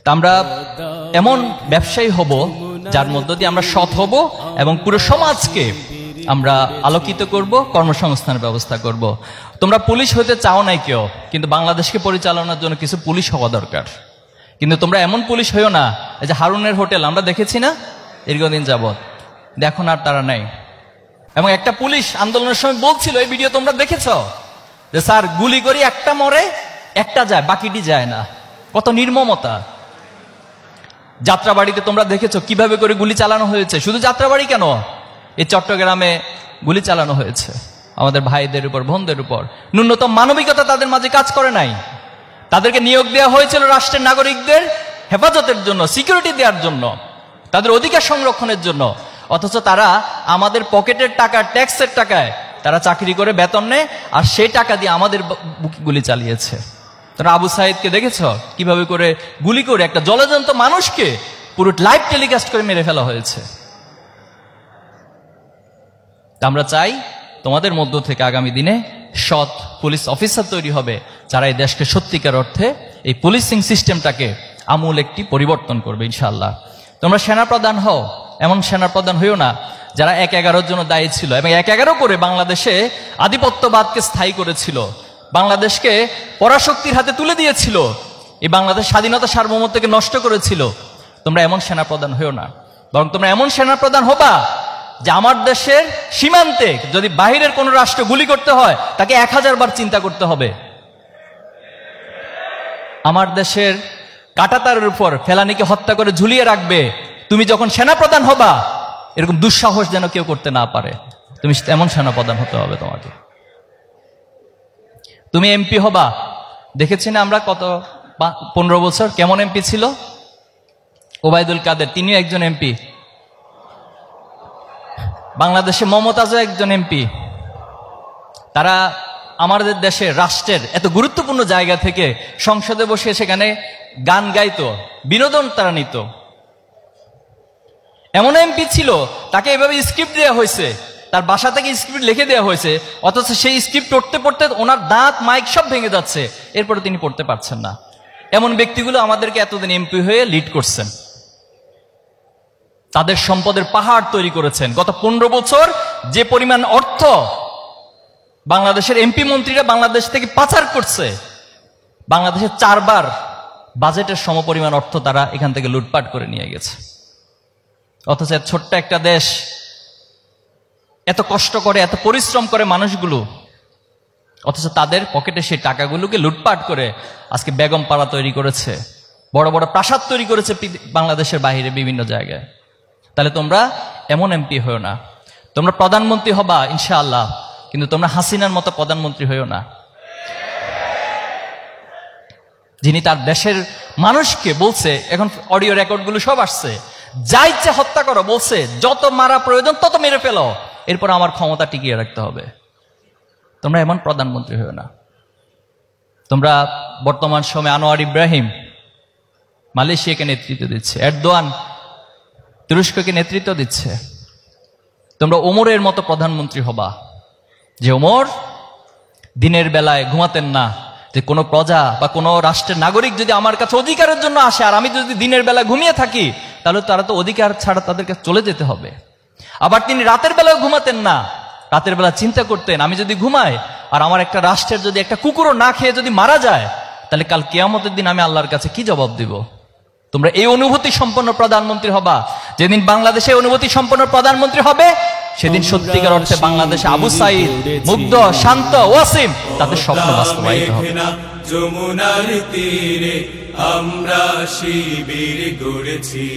তা আমরা এমন ব্যবসায়ী হব যার মধ্য দিয়ে আমরা সৎ হব এবং পুরো সমাজকে আমরা আলোকিত করব, কর্মসংস্থানের ব্যবস্থা করব। তোমরা পুলিশ হতে চাও নাই কেউ, কিন্তু বাংলাদেশকে পরিচালনার জন্য কিছু পুলিশ হওয়া দরকার। কিন্তু তোমরা এমন পুলিশ হইও না, এই যে হারুনের হোটেল আমরা দেখেছি না দীর্ঘদিন যাবৎ, দেখুন আর তারা নাই। এবং একটা পুলিশ আন্দোলনের সময় বলছিল, এই ভিডিও তোমরা দেখেছ, যে স্যার গুলি করি একটা মরে একটা যায়, বাকিটি যায় না। কত নির্মমতা। যাত্রাবাড়িতে তোমরা দেখেছো কিভাবে করে গুলি চালানো হয়েছে। শুধু যাত্রাবাড়ি কেন, এই চট্টগ্রামে গুলি চালানো হয়েছে আমাদের ভাইদের উপর, বোনদের উপর। ন্যূনতম মানবিকতা তাদের মাঝে কাজ করে নাই। তাদেরকে নিয়োগ দেওয়া হয়েছিল রাষ্ট্রের নাগরিকদের হেফাজতের জন্য, সিকিউরিটি দেওয়ার জন্য, তাদের অধিকার সংরক্ষণের জন্য। অথচ তারা আমাদের পকেটের টাকা, ট্যাক্সের টাকায় তারা চাকরি করে বেতন নেয়, আর সেই টাকা দিয়ে আমাদের গুলি চালিয়েছে। তারা আবু সাইদকে দেখেছ কিভাবে করে গুলি করে একটা জলজন্ত মানুষকে পুরো লাইভ টেলিকাস্ট করে মেরে ফেলা হয়েছে। আমরা চাই তোমাদের মধ্য থেকে আগামী দিনে সৎ পুলিশ অফিসার তৈরি হবে, যারা এই দেশকে সত্যিকার অর্থে এই পুলিশিং সিস্টেমটাকে আমূল একটি পরিবর্তন করবে ইনশাআল্লাহ। তোমরা সেনাপ্রধান হও, এমন সেনাপ্রধান হইও না যারা 1-11-র জন্য দায়ী ছিল এবং 1-11 করে বাংলাদেশে আধিপত্যবাদকে স্থায়ী করেছিল, বাংলাদেশকে পরাশক্তির হাতে তুলে দিয়েছিল, এই বাংলাদেশ স্বাধীনতা সার্বভৌমত্বকে নষ্ট করেছিল। তোমরা এমন সেনাপ্রধান হইও না, বরং তোমরা এমন সেনাপ্রধান হবা যে আমার দেশের সীমান্তে যদি বাহিরের কোন রাষ্ট্র গুলি করতে হয় তাকে 1000 বার চিন্তা করতে হবে। আমার দেশের কাঁটাতারের উপর ফেলানিকে হত্যা করে ঝুলিয়ে রাখবে। তুমি যখন সেনাপ্রধান হবা, এরকম দুঃসাহস যেন কেউ করতে না পারে। তুমি এমন সেনাপ্রধান হতে হবে তোমাকে। তুমি এমপি হবা, দেখেছি না আমরা কত 15 বছর কেমন এমপি ছিল ওবায়দুল কাদের, তিনিও একজন এমপি। বাংলাদেশে মমতাজও একজন এমপি। তারা আমাদের দেশের রাষ্ট্রের এত গুরুত্বপূর্ণ জায়গা থেকে সংসদে বসে সেখানে গান গাইতো, বিনোদন তারা নিত। এমন এমপি ছিল, তাকে এভাবে স্ক্রিপ্ট দেওয়া হয়েছে, তার বাসা থেকে স্ক্রিপ্ট লিখে দেওয়া হয়েছে, অথচ সেই স্ক্রিপ্ট পড়তে পড়তে ওনার দাঁত মাইক সব ভেঙে যাচ্ছে, এরপরে তিনি পড়তে পারছেন না। এমন ব্যক্তিগুলো আমাদেরকে এতদিন এমপি হয়ে লিড করছেন, তাদের সম্পদের পাহাড় তৈরি করেছেন। গত 15 বছর যে পরিমাণ অর্থ বাংলাদেশের এমপি মন্ত্রীরা বাংলাদেশ থেকে পাচার করছে, বাংলাদেশের 4 বার বাজেটের সমপরিমাণ অর্থ তারা এখান থেকে লুটপাট করে নিয়ে গেছে। অথচ ছোট্ট একটা দেশ, এত কষ্ট করে, এত পরিশ্রম করে মানুষগুলো, অথচ তাদের পকেটে সেই টাকাগুলোকে লুটপাট করে আজকে বেগম পাড়া তৈরি করেছে, বড় বড় প্রাসাদ তৈরি করেছে বাংলাদেশের বাইরে বিভিন্ন জায়গায়। তাহলে তোমরা এমন এমপি হইও না। তোমরা প্রধানমন্ত্রী হবা ইনশাআল্লাহ, কিন্তু তোমরা হাসিনার মতো প্রধানমন্ত্রী হইও না, যিনি তার দেশের মানুষকে বলছে, এখন অডিও রেকর্ডগুলো সব আসছে, যা ইচ্ছে হত্যা করো, বলছে যত মারা প্রয়োজন তত মেরে ফেলো, এরপর আমার ক্ষমতা টিকিয়ে রাখতে হবে। তোমরা এমন প্রধানমন্ত্রী হইও না। তোমরা বর্তমান সময়ে আনোয়ার ইব্রাহিম মালয়েশিয়াকে নেতৃত্ব দিচ্ছে, এরদোয়ান তুরস্ককে নেতৃত্ব দিচ্ছে। তোমরা ওমরের মতো প্রধানমন্ত্রী হবা, যে ওমর দিনের বেলায় ঘুমাতেন না, যে কোনো প্রজা বা কোনো রাষ্ট্রের নাগরিক যদি আমার কাছে অধিকারের জন্য আসে আর আমি যদি দিনের বেলা ঘুমিয়ে থাকি, তাহলে তারা তো অধিকার ছাড়া তাদেরকে চলে যেতে হবে। আবার তিনি রাতের বেলায় ঘুমাতেন না, রাতের বেলা চিন্তা করতেন আমি যদি ঘুমাই আর আমার একটা রাষ্ট্রের যদি একটা কুকুরও না খেয়ে যদি মারা যায়, তাহলে কাল কিয়ামতের দিন আমি আল্লাহর কাছে কি জবাব দিব। তোমরা এই অনুভূতি সম্পন্ন প্রধানমন্ত্রী হবা। যেদিন বাংলাদেশে অনুভূতি সম্পন্ন প্রধানমন্ত্রী হবে, সেদিন সত্যিকার অর্থে বাংলাদেশে আবু সাইদ, মুগ্ধ, শান্ত, ওয়াসিম তাদের স্বপ্ন বাস্তবায়িত হবে। যমুনার তীরে আমরা শিবির গড়েছি।